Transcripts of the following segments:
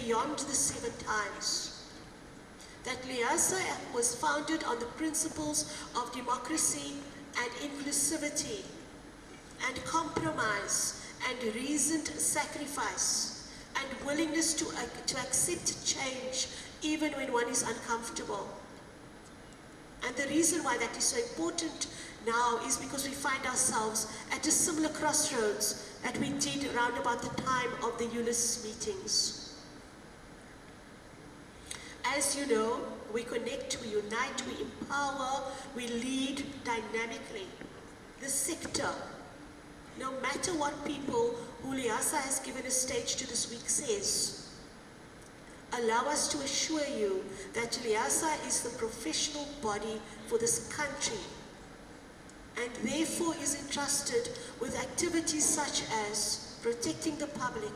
beyond the 7 times. That LIASA was founded on the principles of democracy and inclusivity and compromise and reasoned sacrifice and willingness to accept change even when one is uncomfortable. And the reason why that is so important now is because we find ourselves at a similar crossroads that we did around about the time of the ULIS meetings. As you know, we connect, we unite, we empower, we lead dynamically. The sector, no matter what people who LIASA has given a stage to this week says, allow us to assure you that LIASA is the professional body for this country and therefore is entrusted with activities such as protecting the public,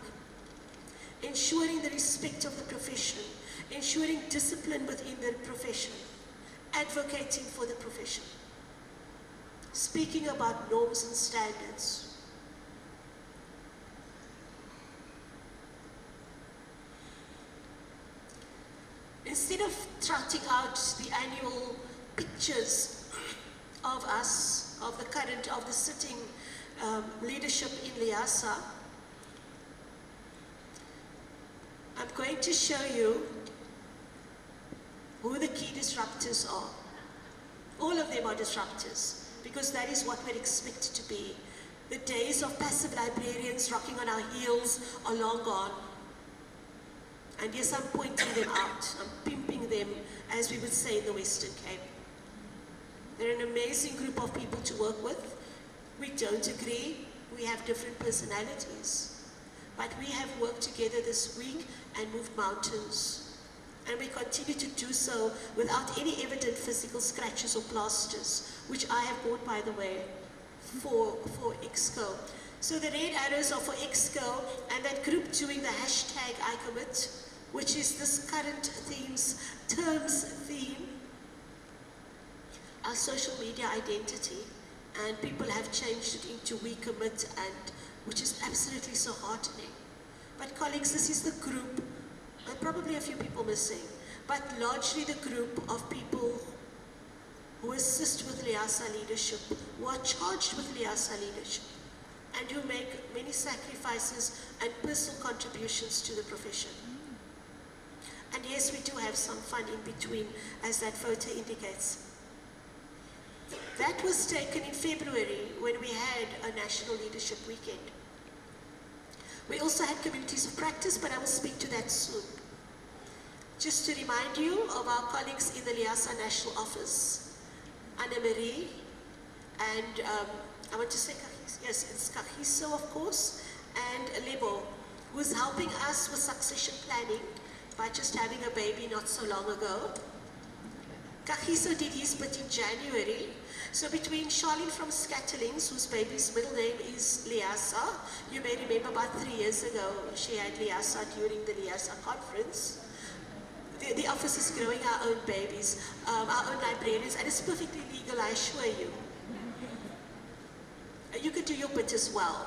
ensuring the respect of the profession, ensuring discipline within the profession, advocating for the profession, speaking about norms and standards. Instead of trotting out the annual pictures of us, of the sitting leadership in LIASA, I'm going to show you who the key disruptors are. All of them are disruptors, because that is what we're expected to be. The days of passive librarians rocking on our heels are long gone. And yes, I'm pointing them out. I'm pimping them, as we would say in the Western Cape. They're an amazing group of people to work with. We don't agree. We have different personalities. But we have worked together this week and moved mountains. And we continue to do so without any evident physical scratches or plasters, which I have bought, by the way, for EXCO. So the red arrows are for EXCO, and that group doing the hashtag I commit, which is this current term's theme, our social media identity, and people have changed it into we commit, and which is absolutely so heartening. But colleagues, this is the group, and probably a few people missing, but largely the group of people who assist with LIASA leadership, who are charged with LIASA leadership, and who make many sacrifices and personal contributions to the profession. And yes, we do have some fun in between, as that photo indicates. That was taken in February when we had a National Leadership Weekend. We also had communities of practice, but I will speak to that soon. Just to remind you of our colleagues in the LIASA National Office, Anna-Marie, and I want to say, yes, it's Kagiso, of course, and Lebo, who is helping us with succession planning by just having a baby not so long ago. Kagiso did his bit in January. So between Charlene from Scatterlings, whose baby's middle name is LIASA, you may remember about 3 years ago, she had LIASA during the LIASA conference. The office is growing our own babies, our own librarians, and it's perfectly legal, I assure you. You could do your bit as well.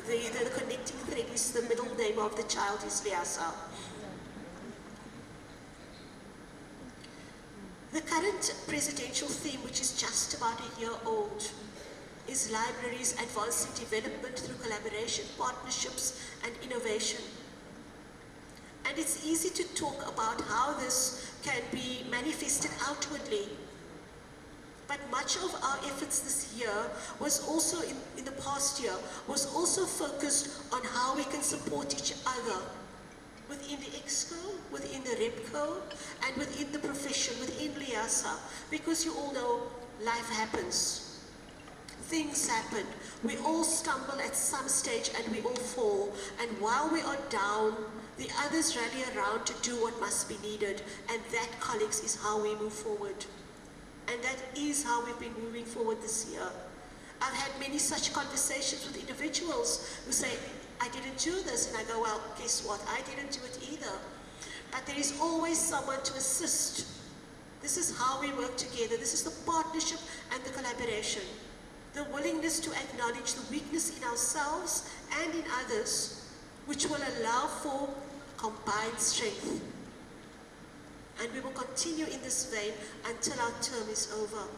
The connecting thread is the middle name of the child is LIASA. The current presidential theme, which is just about a year old, is libraries advancing development through collaboration, partnerships, and innovation. And it's easy to talk about how this can be manifested outwardly. But much of our efforts this year was also, in the past year, was also focused on how we can support each other within the EXCO, within the REPCO, and within the profession, within LIASA, because you all know life happens. Things happen. We all stumble at some stage and we all fall. And while we are down, the others rally around to do what must be needed. And that, colleagues, is how we move forward. And that is how we've been moving forward this year. I've had many such conversations with individuals who say, I didn't do this, and I go, well, guess what? I didn't do it either. But there is always someone to assist. This is how we work together. This is the partnership and the collaboration. The willingness to acknowledge the weakness in ourselves and in others, which will allow for combined strength. And we will continue in this vein until our term is over.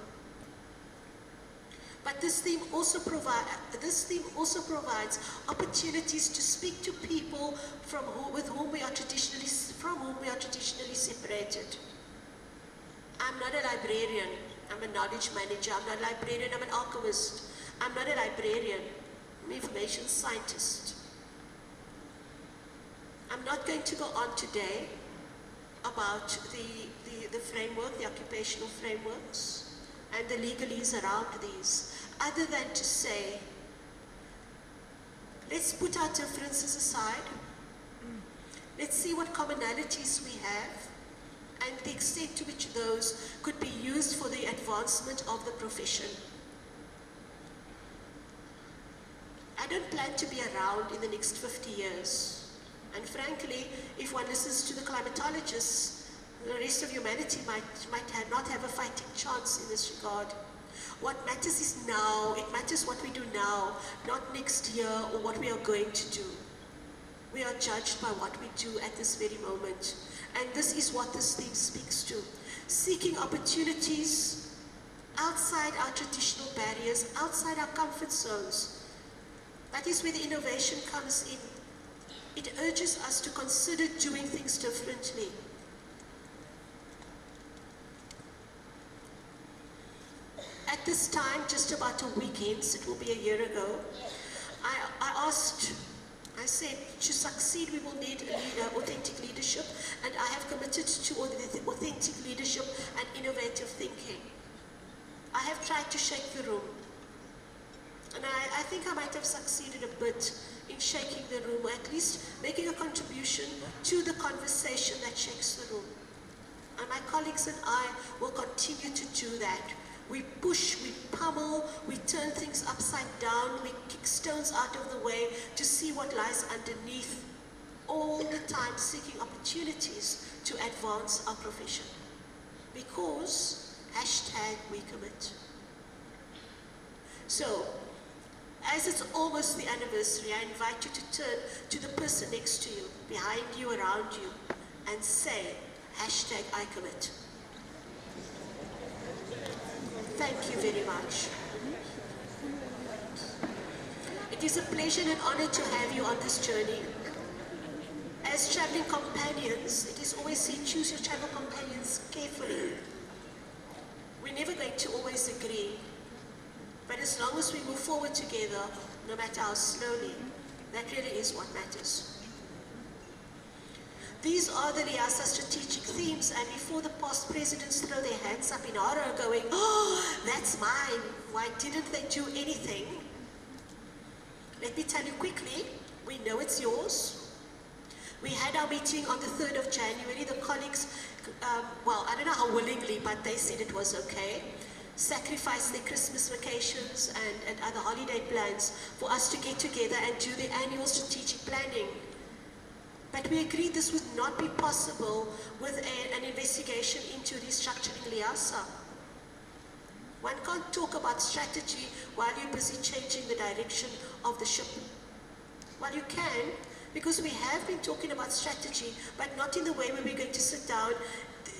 But this theme also provides opportunities to speak to people from whom we are traditionally separated. I'm not a librarian. I'm a knowledge manager. I'm not a librarian. I'm an alchemist. I'm not a librarian. I'm an information scientist. I'm not going to go on today about the framework, the occupational frameworks, and the legalese around these, other than to say, let's put our differences aside. Let's see what commonalities we have and the extent to which those could be used for the advancement of the profession. I don't plan to be around in the next 50 years. And frankly, if one listens to the climatologists, the rest of humanity might not have a fighting chance in this regard. What matters is now. It matters what we do now, not next year or what we are going to do. We are judged by what we do at this very moment. And this is what this theme speaks to. Seeking opportunities outside our traditional barriers, outside our comfort zones. That is where the innovation comes in. It urges us to consider doing things differently. At this time, just about a week hence, it will be a year ago, I said, to succeed we will need authentic leadership, and I have committed to authentic leadership and innovative thinking. I have tried to shake the room, and I think I might have succeeded a bit in shaking the room, or at least making a contribution to the conversation that shakes the room. And my colleagues and I will continue to do that. We push, we pummel, we turn things upside down, we kick stones out of the way to see what lies underneath, all the time seeking opportunities to advance our profession. Because, #we commit. So, as it's almost the anniversary, I invite you to turn to the person next to you, behind you, around you, and say, #I commit. Thank you very much. It is a pleasure and an honor to have you on this journey. As traveling companions, it is always said, choose your travel companions carefully. We're never going to always agree, but as long as we move forward together, no matter how slowly, that really is what matters. These are the LIASA strategic themes, and before the past presidents throw their hands up in horror going, oh, that's mine, why didn't they do anything? Let me tell you quickly, we know it's yours. We had our meeting on the 3rd of January. The colleagues, well, I don't know how willingly, but they said it was okay, sacrificed their Christmas vacations and other holiday plans for us to get together and do the annual strategic planning. But we agreed this would not be possible with an investigation into restructuring LIASA. One can't talk about strategy while you're busy changing the direction of the ship. Well, you can, because we have been talking about strategy, but not in the way where we're going to sit down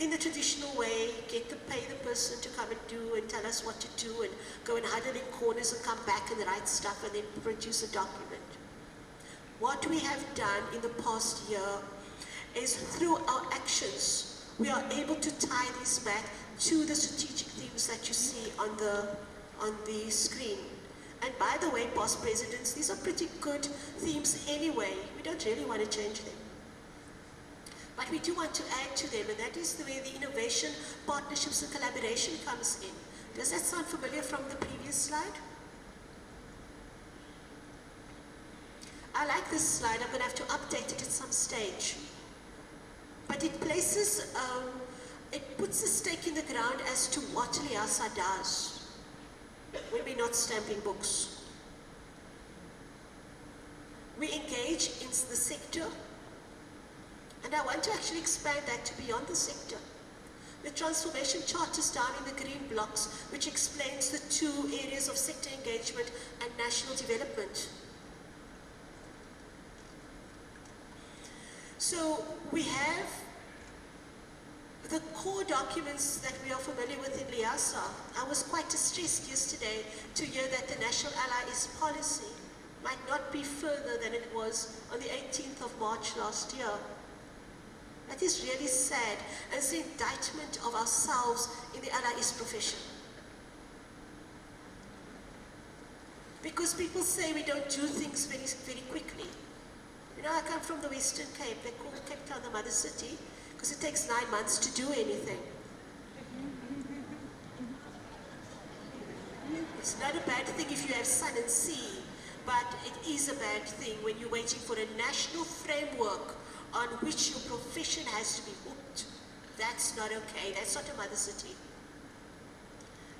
in the traditional way, pay the person to come and do and tell us what to do and go and huddle in corners and come back and write stuff and then produce a document. What we have done in the past year is through our actions, we are able to tie this back to the strategic themes that you see on the screen. And by the way, past presidents, these are pretty good themes anyway. We don't really want to change them. But we do want to add to them, and that is the way the innovation, partnerships and collaboration comes in. Does that sound familiar from the previous slide? I like this slide. I'm going to have to update it at some stage. But it places, it puts a stake in the ground as to what LIASA does when we're not stamping books. We engage in the sector, and I want to actually expand that to beyond the sector. The transformation chart is down in the green blocks, which explains the two areas of sector engagement and national development. So we have the core documents that we are familiar with in LIASA. I was quite distressed yesterday to hear that the National Allies policy might not be further than it was on the 18th of March last year. That is really sad, and it's an indictment of ourselves in the Allies profession. Because people say we don't do things very, very quickly. You know, I come from the Western Cape. They call Cape Town the mother city because it takes 9 months to do anything. It's not a bad thing if you have sun and sea, but it is a bad thing when you're waiting for a national framework on which your profession has to be hooked. That's not okay. That's not a mother city.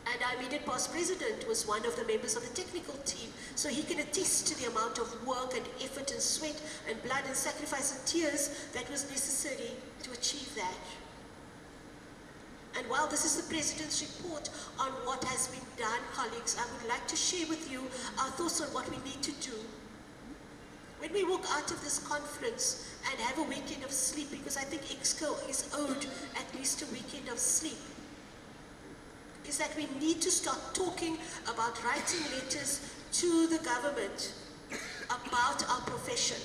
And our immediate past president was one of the members of the technical team, so he can attest to the amount of work and effort and sweat and blood and sacrifice and tears that was necessary to achieve that. And while this is the President's report on what has been done, colleagues, I would like to share with you our thoughts on what we need to do. When we walk out of this conference and have a weekend of sleep, because I think EXCO is owed at least a weekend of sleep, is that we need to start talking about writing letters to the government about our profession.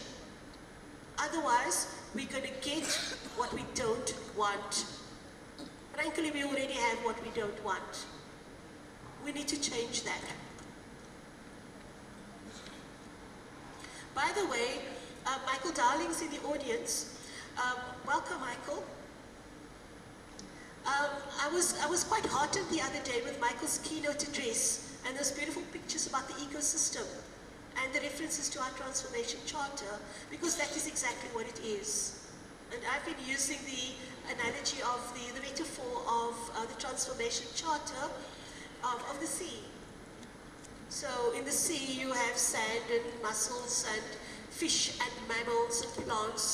Otherwise, we're going to get what we don't want. Frankly, we already have what we don't want. We need to change that. By the way, Michael Darling's in the audience. Welcome, Michael. I was quite heartened the other day with Michael's keynote address and those beautiful pictures about the ecosystem and the references to our transformation charter, because that is exactly what it is. And I've been using the analogy of the metaphor of the transformation charter of the sea. So in the sea you have sand and mussels and fish and mammals and plants